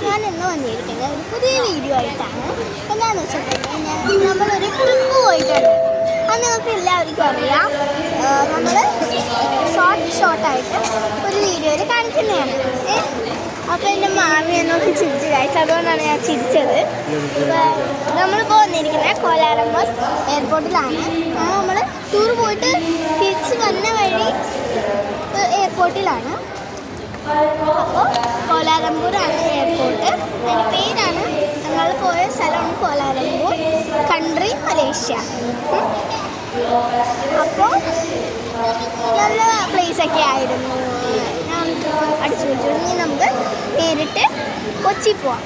ഞാൻ ഇന്ന് വന്നിരിക്കുന്നത് ഒരു പുതിയ വീഡിയോ ആയിട്ടാണ്. എന്താണെന്ന് വെച്ചിട്ടുണ്ടെങ്കിൽ നമ്മളൊരു ട്രിപ്പ് പോയിട്ടുണ്ട്. അത് നിങ്ങൾക്ക് എല്ലാവർക്കും അറിയാം. നമ്മൾ ഷോർട്ടായിട്ട് ഒരു വീഡിയോയിൽ കാണിക്കുന്നതാണ്. അപ്പോൾ എൻ്റെ മാമി എന്നോട്ട് ചിരിച്ച് കഴിച്ചു, അതുകൊണ്ടാണ് ഞാൻ ചിരിച്ചത്. നമ്മളിപ്പോൾ വന്നിരിക്കുന്നത് കോലാലംപൂർ എയർപോർട്ടിലാണ്. നമ്മൾ ടൂർ പോയിട്ട് തിരിച്ച് വന്ന വഴി എയർപോർട്ടിലാണ്. അപ്പോൾ കോലാലംപൂറാണ് എയർപോർട്ട്. അതിൻ്റെ പേരാണ്, ഞങ്ങൾ പോയ സ്ഥലമാണ് കോലാലംപൂർ, കൺട്രി മലേഷ്യ. അപ്പോൾ നല്ല പ്ലേസൊക്കെ ആയിരുന്നു. ഞാൻ അടിച്ചു പിടിച്ചു. ഇനി നമുക്ക് നേരിട്ട് കൊച്ചി പോവാം.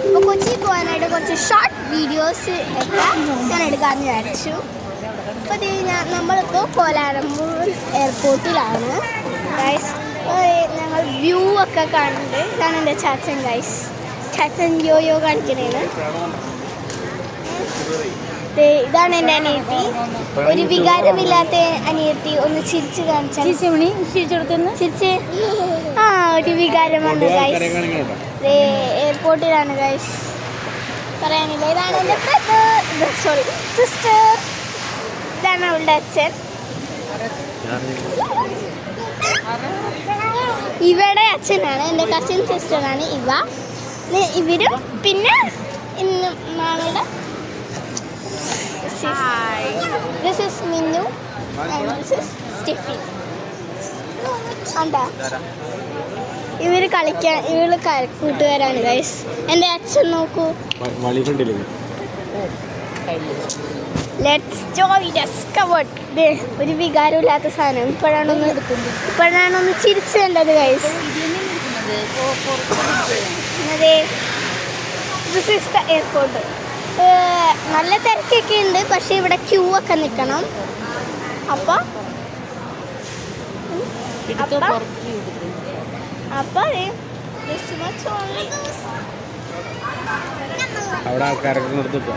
അപ്പോൾ കൊച്ചി പോകാനായിട്ട് കുറച്ച് ഷോർട്ട് വീഡിയോസ് ഒക്കെ ഞാൻ എടുക്കാമെന്ന് വിചാരിച്ചു. അപ്പോൾ നമ്മളിപ്പോൾ കോലാലംപൂർ എയർപോർട്ടിലാണ് ഗൈസ്. ഞങ്ങൾ വ്യൂ ഒക്കെ കാണുന്നുണ്ട്. ഇതാണ് എൻ്റെ ചാച്ചൻ ഗൈസ്. ചാച്ചൻ യോയോ കാണിക്കണേന്. ഇതാണ് എൻ്റെ അനിയത്തി, ഒരു വികാരമില്ലാത്ത അനിയത്തി. ഒന്ന് ചിരിച്ച് കാണിച്ചാൽ ചിരിച്ച്. ആ, ഒരു വികാരം വന്നു ഗൈസ്. എയർപോർട്ടിലാണ് ഗൈസ്, പറയാനില്ല. ഇതാണ് എൻ്റെ സിസ്റ്റർ. ഇതാണ് അവളുടെ അച്ഛൻ. ഇവയുടെ അച്ഛനാണ്, എൻ്റെ കസിൻ സിസ്റ്ററാണ് ഇവരും. പിന്നെ ഇന്ന് മാമയുടെ this is Minnu and this is Steffi. ഇവര് കളിക്കാൻ, ഇവള് കൂട്ടുകാരാണ് ഗൈസ്. എൻ്റെ അച്ഛൻ നോക്കൂ. Let's Joy discovered. ഒരു വികാരമില്ലാത്ത സാധനം. ഇപ്പോഴാണൊന്ന് ചിരിച്ചു കണ്ടത് ഗൈസ്. അതെ, ദിസ് ഈസ് ദ എയർപോർട്ട്. നല്ല തിരക്കൊക്കെ ഉണ്ട്, പക്ഷേ ഇവിടെ ക്യൂ ഒക്കെ നിൽക്കണം. അപ്പോൾ അവിടെ ആൾക്കാരൊക്കെ നിർത്തിപ്പോ